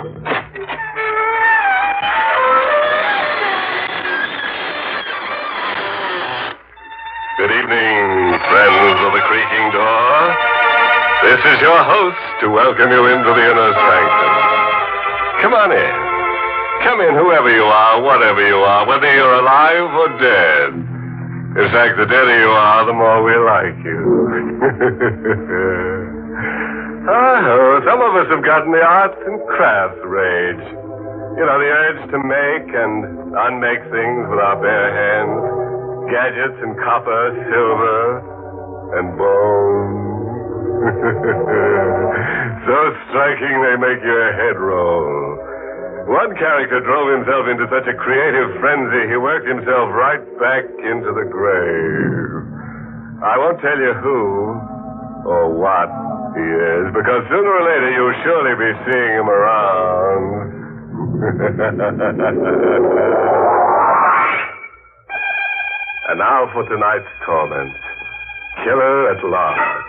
Good evening, friends of the creaking door. This is your host to welcome you into the inner sanctum. Come on in. Come in, whoever you are, whatever you are, whether you're alive or dead. In fact, the deader you are, the more we like you. Some of us have gotten the arts and crafts rage. You know, the urge to make and unmake things with our bare hands. Gadgets and copper, silver, and bone. So striking they make your head roll. One character drove himself into such a creative frenzy, he worked himself right back into the grave. I won't tell you who or what he is, because sooner or later you'll surely be seeing him around. And now for tonight's torment. Killer at Large.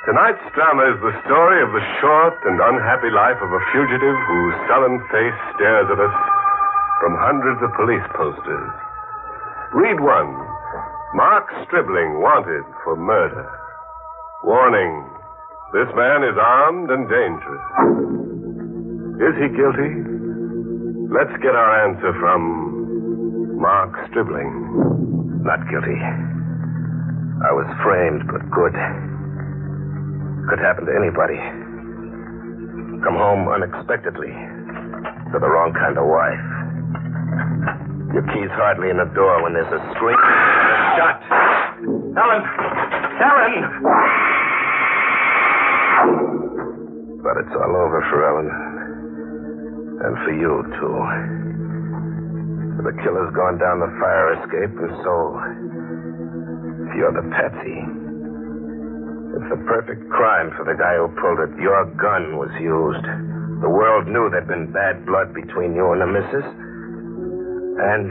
Tonight's drama is the story of the short and unhappy life of a fugitive whose sullen face stares at us from hundreds of police posters. Read one. Mark Stribling wanted for murder. Warning. This man is armed and dangerous. Is he guilty? Let's get our answer from Mark Stribling. Not guilty. I was framed, but good. Could happen to anybody. Come home unexpectedly to the wrong kind of wife. Your key's hardly in the door when there's a scream and a shot. Helen! Helen! But it's all over for Ellen. And for you, too. The killer's gone down the fire escape, and so you're the patsy. It's a perfect crime for the guy who pulled it. Your gun was used. The world knew there'd been bad blood between you and the missus. And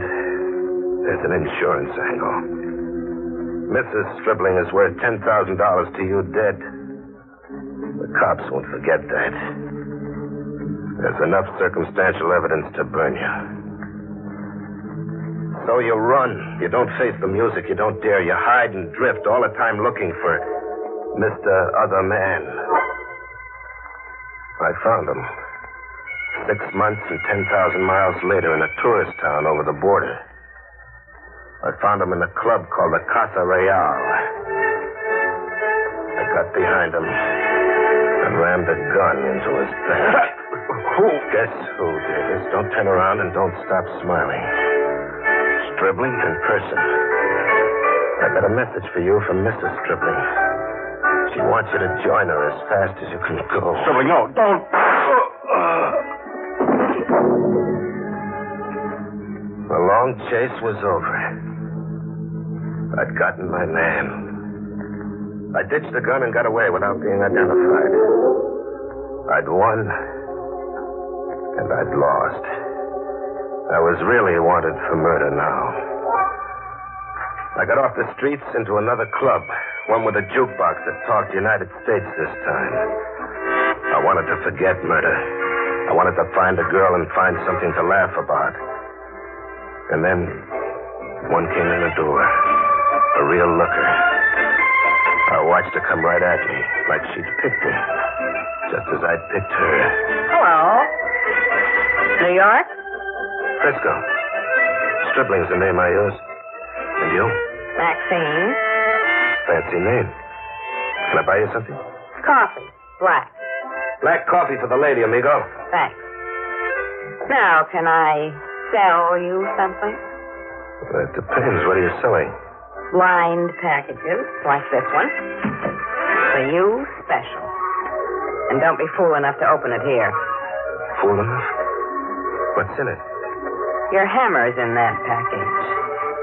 there's an insurance angle. Mrs. Stribling is worth $10,000 to you dead. The cops won't forget that. There's enough circumstantial evidence to burn you. So you run. You don't face the music. You don't dare. You hide and drift all the time looking for Mr. Other Man. I found him. 6 months and 10,000 miles later in a tourist town over the border. I found him in a club called the Casa Real. I got behind him and rammed a gun into his back. Who? Guess who, Davis? Don't turn around and don't stop smiling. Stribling in person. I got a message for you from Mrs. Stribling. She wants you to join her as fast as you can go. Stribling, no, don't. The long chase was over. I'd gotten my man. I ditched the gun and got away without being identified. I'd won, and I'd lost. I was really wanted for murder now. I got off the streets into another club, one with a jukebox that talked United States this time. I wanted to forget murder. I wanted to find a girl and find something to laugh about. And then one came in the door, a real looker. I watched her come right at me, like she'd picked me, just as I'd picked her. Hello. New York? Frisco. Stribling's the name I use. And you? Maxine. Fancy name. Can I buy you something? Coffee. Black. Black coffee for the lady, amigo. Thanks. Now, can I sell you something? Well, it depends. What are you selling? Lined packages, like this one. For you, special. And don't be fool enough to open it here. Fool enough? What's in it? Your hammer's in that package.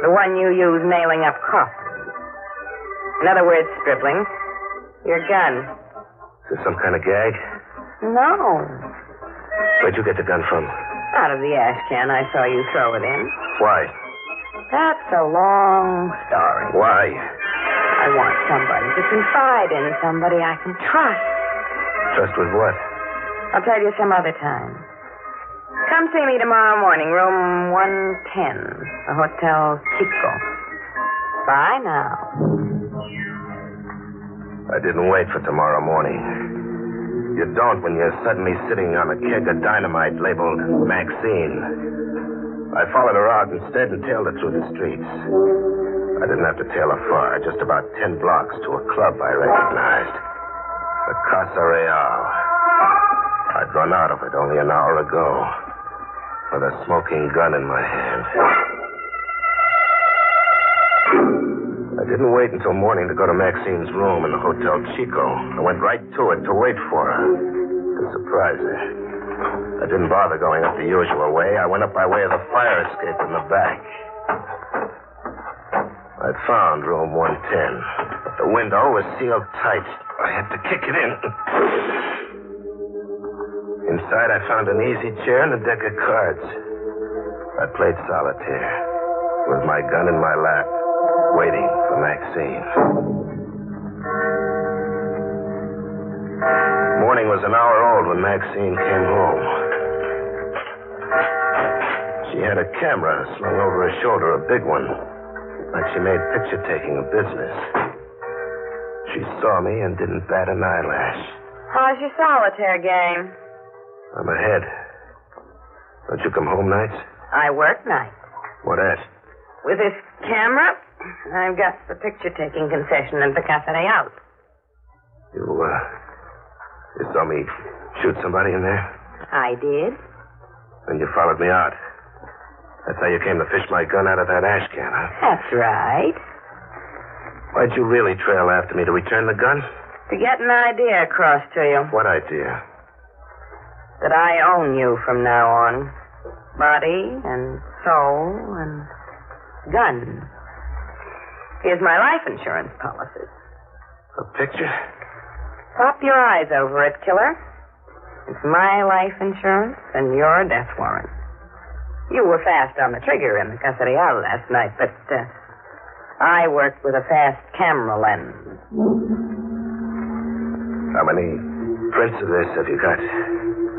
The one you use nailing up coffins. In other words, Stribling, your gun. Is this some kind of gag? No. Where'd you get the gun from? Out of the ash can I saw you throw it in. Why? That's a long story. Why? I want somebody to confide in, somebody I can trust. Trust with what? I'll tell you some other time. Come see me tomorrow morning, room 110, the Hotel Chico. Bye now. I didn't wait for tomorrow morning. You don't when you're suddenly sitting on a keg of dynamite labeled Maxine. I followed her out instead and tailed her through the streets. I didn't have to tail her far, just about 10 blocks to a club I recognized. The Casa Real. I'd run out of it only an hour ago, with a smoking gun in my hand. I didn't wait until morning to go to Maxine's room in the Hotel Chico. I went right to it to wait for her, to surprise her. I didn't bother going up the usual way. I went up by way of the fire escape in the back. I found room 110, but the window was sealed tight. I had to kick it in. Inside, I found an easy chair and a deck of cards. I played solitaire, with my gun in my lap, waiting for Maxine. Morning was an hour old when Maxine came home. She had a camera slung over her shoulder, a big one, like she made picture-taking a business. She saw me and didn't bat an eyelash. How's your solitaire game? I'm ahead. Don't you come home nights? I work nights. What at? With this camera, I've got the picture-taking concession in the Casa Real. You saw me shoot somebody in there? I did. Then you followed me out. That's how you came to fish my gun out of that ash can, huh? That's right. Why'd you really trail after me? To return the gun? To get an idea across to you. What idea? That I own you from now on. Body and soul and gun. Here's my life insurance policy. A picture? Pop your eyes over it, killer. It's my life insurance and your death warrant. You were fast on the trigger in the Casa Real last night, but I worked with a fast camera lens. How many prints of this have you got?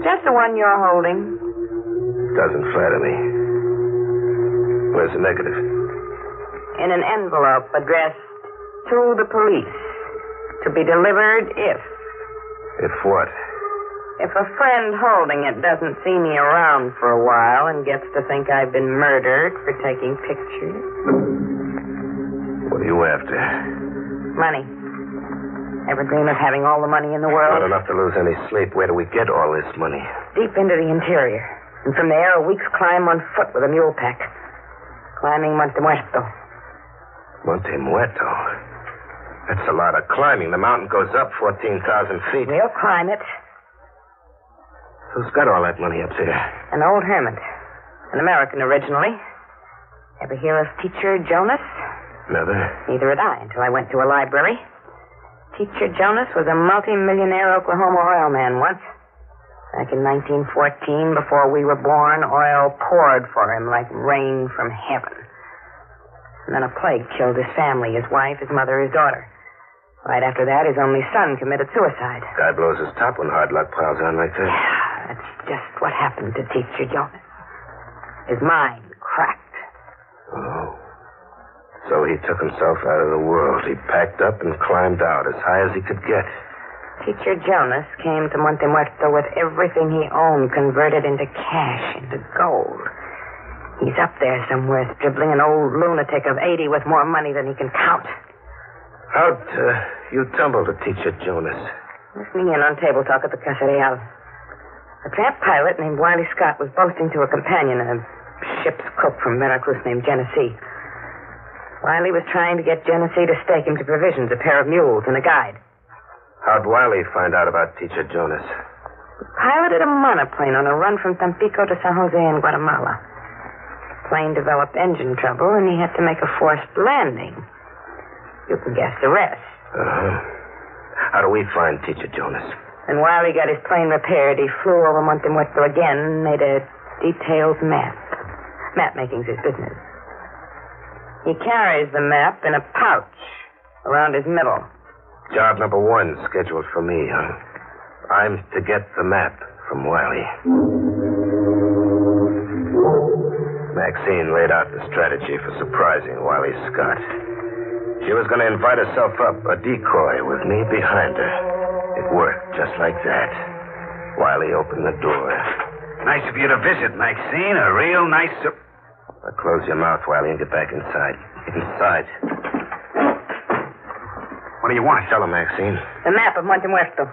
Just the one you're holding. Doesn't flatter me. Where's the negative? In an envelope addressed to the police. To be delivered if. If what? If a friend holding it doesn't see me around for a while and gets to think I've been murdered for taking pictures. What are you after? Money. Ever dream of having all the money in the world? Not enough to lose any sleep. Where do we get all this money? Deep into the interior. And from there, a week's climb on foot with a mule pack. Climbing Monte Muerto. Monte Muerto? That's a lot of climbing. The mountain goes up 14,000 feet. We'll climb it. Who's got all that money up there? An old hermit. An American originally. Ever hear of Teacher Jonas? Never. Neither had I until I went to a library. Teacher Jonas was a multi-millionaire Oklahoma oil man once. Back in 1914, before we were born, oil poured for him like rain from heaven. And then a plague killed his family, his wife, his mother, his daughter. Right after that, his only son committed suicide. Guy blows his top when hard luck piles on like that. Yeah, that's just what happened to Teacher Jonas. His mind cracked. Oh. So he took himself out of the world. He packed up and climbed out as high as he could get. Teacher Jonas came to Monte Muerto with everything he owned converted into cash, into gold. He's up there somewhere, dribbling an old lunatic of 80 with more money than he can count. How'd you tumble to Teacher Jonas? Listening in on table talk at the Casa Real. A tramp pilot named Wiley Scott was boasting to a companion, a ship's cook from Veracruz named Genesee. Wiley was trying to get Genesee to stake him to provisions, a pair of mules, and a guide. How'd Wiley find out about Teacher Jonas? He piloted a monoplane on a run from Tampico to San Jose in Guatemala. Plane developed engine trouble, and he had to make a forced landing. You can guess the rest. How do we find Teacher Jonas? And while he got his plane repaired, he flew over Monte Muerto again and made a detailed map. Map making's his business. He carries the map in a pouch around his middle. Job number 1 scheduled for me, huh? I'm to get the map from Wiley. Maxine laid out the strategy for surprising Wiley Scott. She was going to invite herself up, a decoy, with me behind her. It worked just like that. Wiley opened the door. Nice of you to visit, Maxine. A real nice... Now close your mouth, Wiley, and get back inside. Inside. What do you want? Tell her, Maxine. The map of Monte Muerto.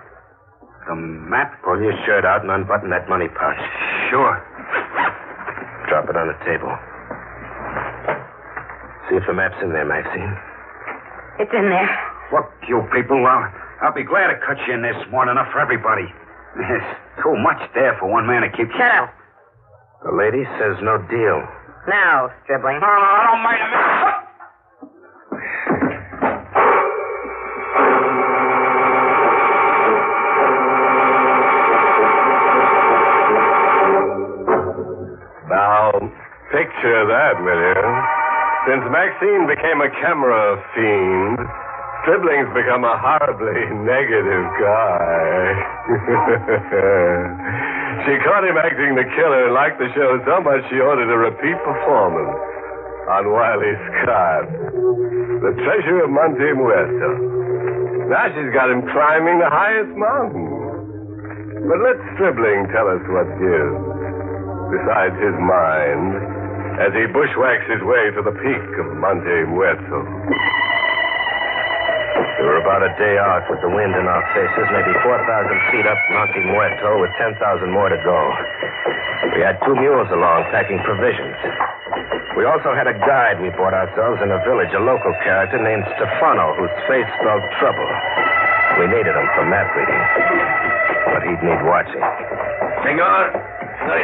The map? Pull your shirt out and unbutton that money pouch. Sure. Drop it on the table. See if the map's in there, Maxine. It's in there. Look, you people, I'll be glad to cut you in this more than enough for everybody. There's too much there for one man to keep... Shut up. The lady says no deal. Now, Stribling. No, I don't mind a minute. Now, picture that, Miriam. Since Maxine became a camera fiend, Stribling's become a horribly negative guy. She caught him acting the killer and liked the show so much she ordered a repeat performance on Wiley Scott, the treasure of Monte Muerto. Now she's got him climbing the highest mountain. But let Stribling tell us what gives, besides his mind, as he bushwhacks his way to the peak of Monte Muerto. We were about a day out with the wind in our faces, maybe 4,000 feet up Monte Muerto with 10,000 more to go. We had 2 mules along packing provisions. We also had a guide we bought ourselves in a village, a local character named Stefano, whose face spelled trouble. We needed him for map reading, but he'd need watching. Senor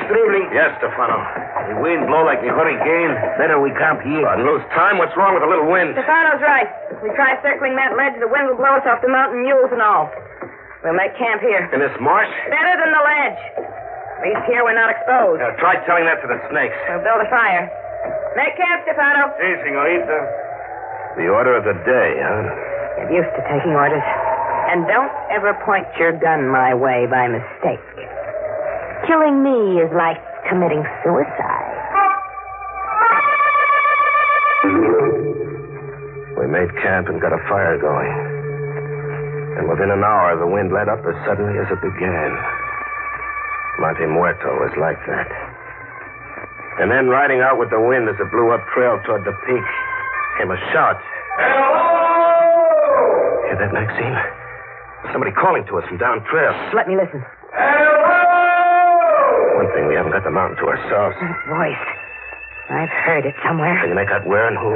Stribling. Yes, Stefano. The wind blow like a hurricane. Better we camp here. And lose time? What's wrong with a little wind? Stefano's right. If we try circling that ledge, the wind will blow us off the mountain, mules and all. We'll make camp here. In this marsh? Better than the ledge. At least here we're not exposed. Try telling that to the snakes. We'll build a fire. Make camp, Stefano. Si, senorita. The order of the day, huh? Get used to taking orders. And don't ever point your gun my way by mistake. Killing me is like committing suicide. We made camp and got a fire going. And within an hour, the wind let up as suddenly as it began. Monte Muerto was like that. And then, riding out with the wind as it blew up trail toward the peak, came a shout. Hello! Hear that, Maxine? Somebody calling to us from down trail. Let me listen. Hello! One thing, we haven't got the mountain to ourselves. That voice. I've heard it somewhere. Can you make out where and who?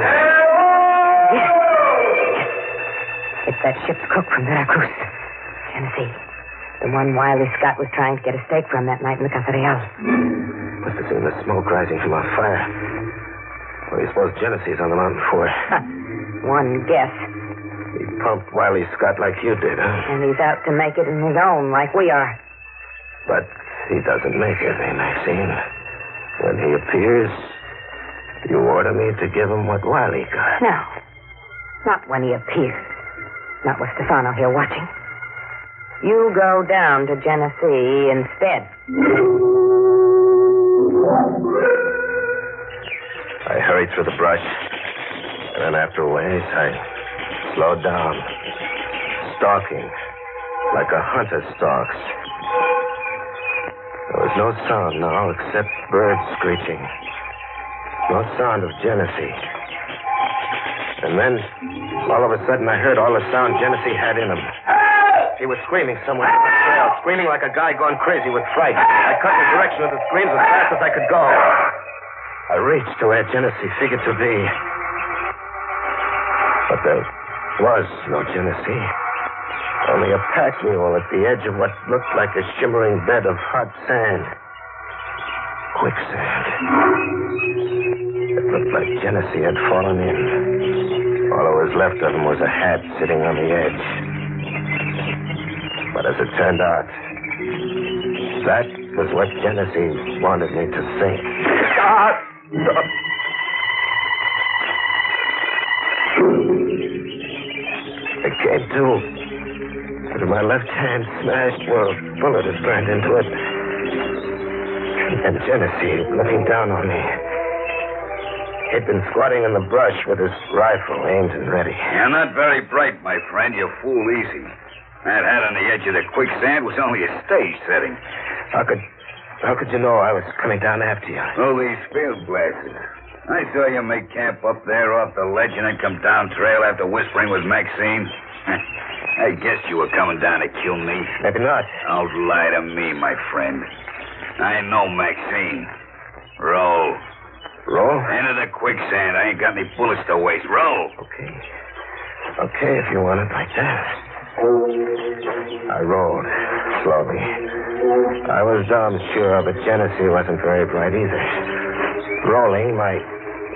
Yes. It's that ship's cook from Veracruz, Genesee. The one Wiley Scott was trying to get a steak from that night in the Casa Real. Must have seen the smoke rising from our fire. What do you suppose Genesee's on the mountain for? One guess. He pumped Wiley Scott like you did, huh? And he's out to make it in his own, like we are. But he doesn't make it, eh, Maxine? When he appears, you order me to give him what Wiley got. No. Not when he appears. Not with Stefano here watching. You go down to Genesee instead. I hurried through the brush, and then after a ways, I slowed down, stalking like a hunter stalks. There was no sound now except birds screeching. No sound of Genesee. And then, all of a sudden, I heard all the sound Genesee had in him. He was screaming somewhere on the trail, screaming like a guy gone crazy with fright. I cut in the direction of the screams as fast as I could go. I reached to where Genesee figured to be. But there was no Genesee. Only a pack mule at the edge of what looked like a shimmering bed of hot sand. Quicksand. It looked like Genesee had fallen in. All that was left of him was a hat sitting on the edge. But as it turned out, that was what Genesee wanted me to think. It came to, but my left hand smashed where a bullet had burned into it. And Genesee looking down on me. He'd been squatting in the brush with his rifle aimed and ready. You're not very bright, my friend. You fool easy. That hat on the edge of the quicksand was only a stage setting. How could you know I was coming down after you? Oh, these field glasses. I saw you make camp up there off the ledge and then come down trail after whispering with Maxine. I guessed you were coming down to kill me. Maybe not. Don't lie to me, my friend. I know Maxine. Roll. Roll? Into the quicksand. I ain't got any bullets to waste. Roll. Okay, if you want it like that. I rolled, slowly. I was damn sure, but Genesee wasn't very bright either. Rolling, my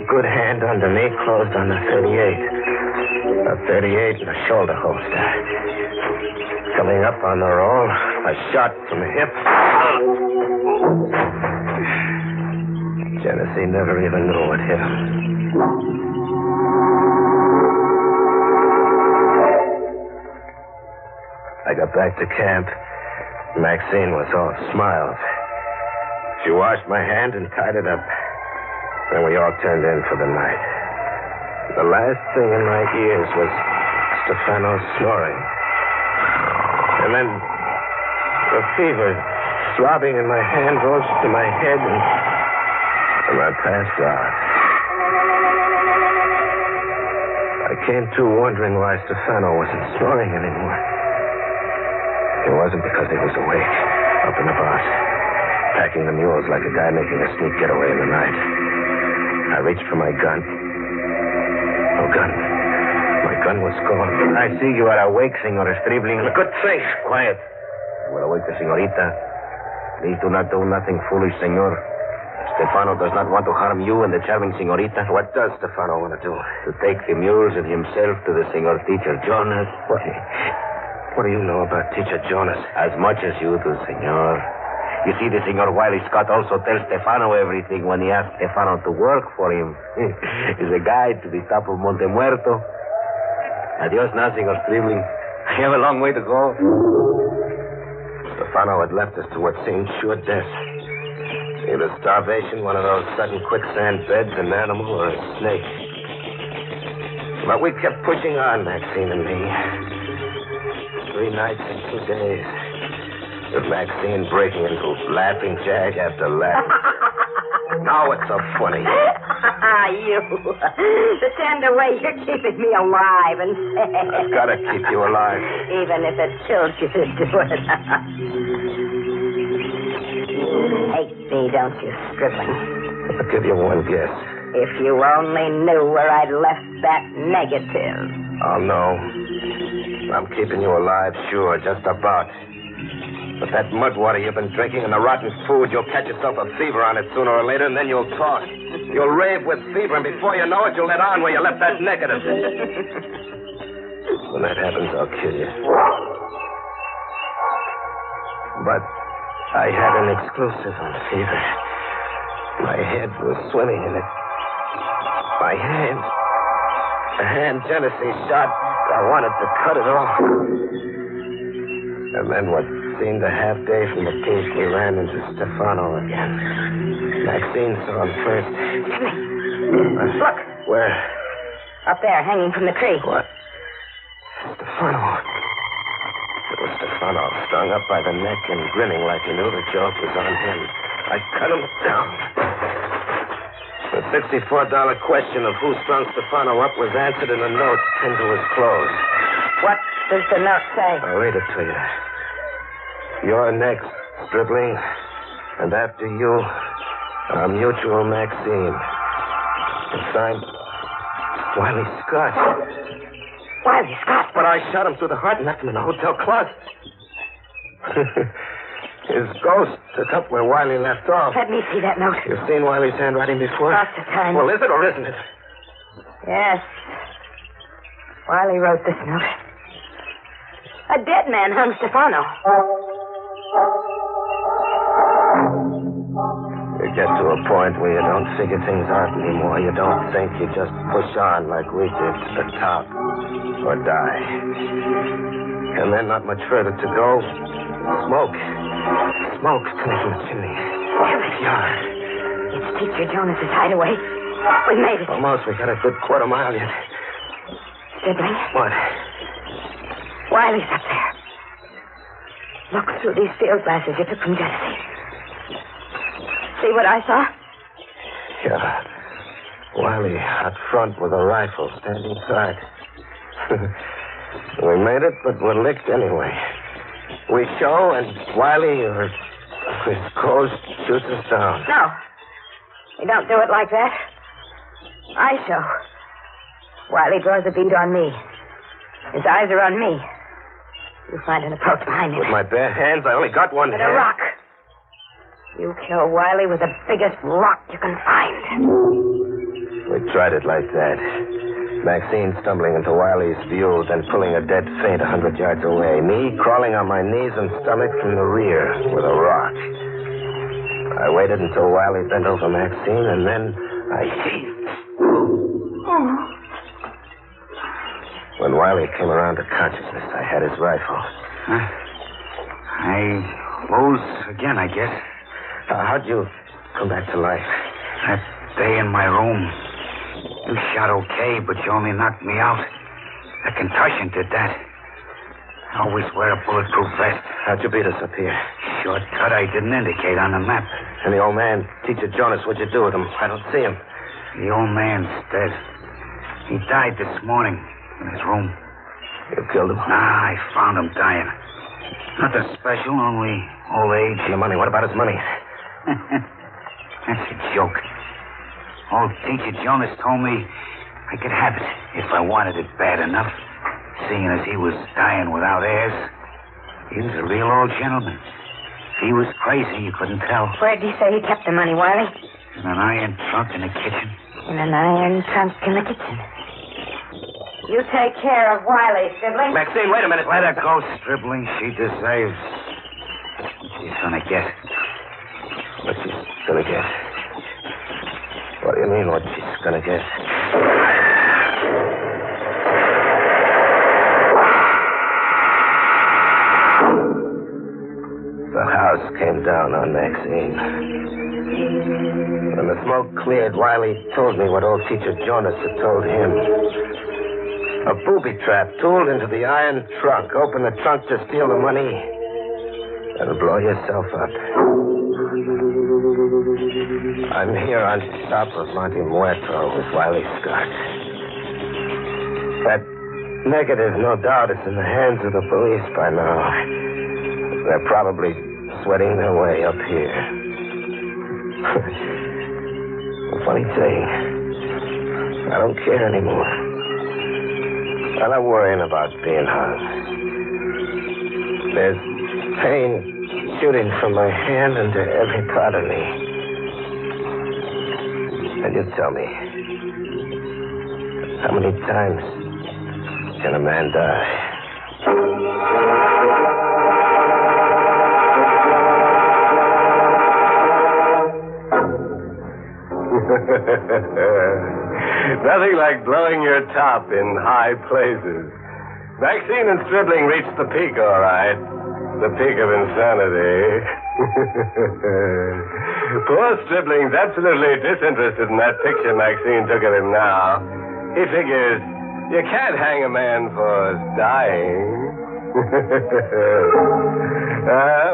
good hand under me closed on the 38. A 38 in a shoulder holster. Coming up on the roll, a shot from the hip. Genesee never even knew what hit him. I got back to camp. Maxine was all smiles. She washed my hand and tied it up. Then we all turned in for the night. The last thing in my ears was Stefano snoring. And then the fever throbbing in my hand rose to my head and I passed out. I came to wondering why Stefano wasn't snoring anymore. It wasn't because he was awake, up and about, packing the mules like a guy making a sneak getaway in the night. I reached for my gun. No gun. My gun was gone. I see you are awake, Senor Stribling. Good thing. Quiet. You are awake, senorita. Please do not do nothing foolish, senor. Stefano does not want to harm you and the charming senorita. What does Stefano want to do? To take the mules and himself to the senor teacher Jonas. What do you know about Teacher Jonas? As much as you do, senor. You see, the Senor Wiley Scott also tells Stefano everything when he asks Stefano to work for him. He's a guide to the top of Monte Muerto. Adios now, Senor Stribling. I have a long way to go. Stefano had left us to what seemed sure death. Either starvation, one of those sudden quicksand beds, an animal, or a snake. But we kept pushing on, Maxine and me. 3 nights and 2 days. With Maxine breaking into laughing jag after laughing. Now what's so funny? You. The tender way you're keeping me alive and I've got to keep you alive. Even if it kills you to do it. Hate me, don't you, Stribling? I'll give you one guess. If you only knew where I'd left that negative. I'll know. I'm keeping you alive, sure, just about. But that mud water you've been drinking and the rotten food, you'll catch yourself a fever on it sooner or later, and then you'll talk. You'll rave with fever, and before you know it, you'll let on where you left that negative. When that happens, I'll kill you. But I had an exclusive on fever. My head was swimming in it. My hand. The hand Genesee shot. I wanted to cut it off. And then what seemed a half day from the case, we ran into Stefano again. Maxine saw him first. Look. Where? Up there, hanging from the tree. What? Stefano. It was Stefano, strung up by the neck and grinning like he knew the joke was on him. I cut him down. The $64 question of who strung Stefano up was answered in a note pinned to his clothes. What does the note say? I'll read it to you. You're next, Stribling. And after you, our mutual Maxine. It's signed Wiley Scott. Wiley Scott? But I shot him through the heart and left him in the hotel closet. His ghost took up where Wiley left off. Let me see that note. You've seen Wiley's handwriting before? Lots of times. Well, is it or isn't it? Yes. Wiley wrote this note. A dead man hung Stefano. You get to a point where you don't figure things out anymore. You don't think. You just push on like we did to the top. Or die. And then not much further to go. Smoke. Smoke coming from the chimney. Here we go. Teacher Jonas's hideaway. We made it. Almost. We got a good quarter mile yet. Sibling, What? Wiley's up there. Look through these field glasses you took from Genesee. See what I saw? Yeah. Wiley out front with a rifle standing guard. We made it, but we're licked anyway. We show, and Wiley or his ghost shoots us down. No. We don't do it like that. I show. Wiley draws a bead on me. His eyes are on me. You find an approach behind him. With my bare hands, I only got one With hand. a rock. You kill Wiley with the biggest rock you can find. We tried it like that. Maxine stumbling into Wiley's view, then pulling a dead faint 100 yards away. Me crawling on my knees and stomach from the rear with a rock. I waited until Wiley bent over Maxine, and then I heaved. When Wiley came around to consciousness, I had his rifle. I rose again, I guess. How'd you come back to life? That day in my room. You shot okay, but you only knocked me out. A concussion did that. I always wear a bulletproof vest. How'd you beat us up here? Shortcut I didn't indicate on the map. And the old man, Teacher Jonas, what'd you do with him? I don't see him. The old man's dead. He died this morning in his room. You killed him? Nah, I found him dying. Nothing special, only old age. And the money, what about his money? That's a joke. Old Teacher Jonas told me I could have it if I wanted it bad enough. Seeing as he was dying without heirs. He was a real old gentleman. If he was crazy, you couldn't tell. Where'd you say he kept the money, Wiley? In an iron trunk in the kitchen. In an iron trunk in the kitchen. You take care of Wiley, sibling. Maxine, wait a minute. Let her go, Stribling. She deserves what she's gonna get. What she's gonna get? What do you mean, what she's gonna get? The house came down on Maxine. When the smoke cleared, Wiley told me what old Teacher Jonas had told him. A booby trap tooled into the iron trunk. Open the trunk to steal the money and blow yourself up. I'm here on top of Monte Muerto with Wiley Scott. That negative, no doubt, is in the hands of the police by now. They're probably sweating their way up here. The funny thing, I don't care anymore. I'm not worrying about being hung. There's pain shooting from my hand into every part of me. And you tell me, how many times can a man die? Nothing like blowing your top in high places. Maxine and Stribling reached the peak, all right. The peak of insanity. Poor Stribling's absolutely disinterested in that picture Maxine took of him now. He figures you can't hang a man for dying.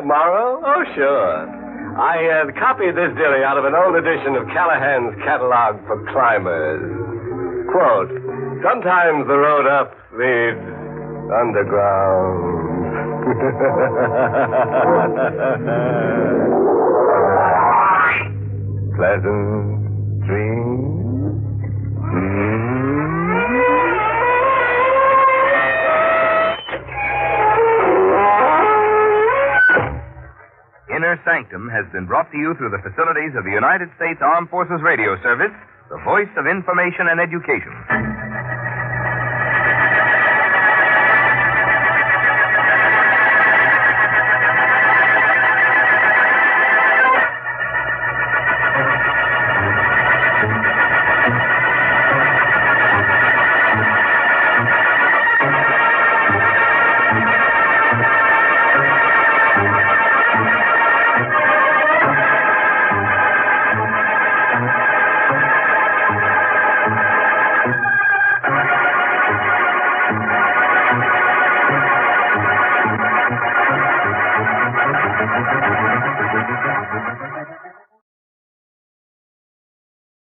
Moral? Oh, sure. I copied this dilly out of an old edition of Callahan's Catalog for Climbers. Quote, sometimes the road up leads underground. Pleasant dreams. Inner Sanctum has been brought to you through the facilities of the United States Armed Forces Radio Service, the voice of information and education.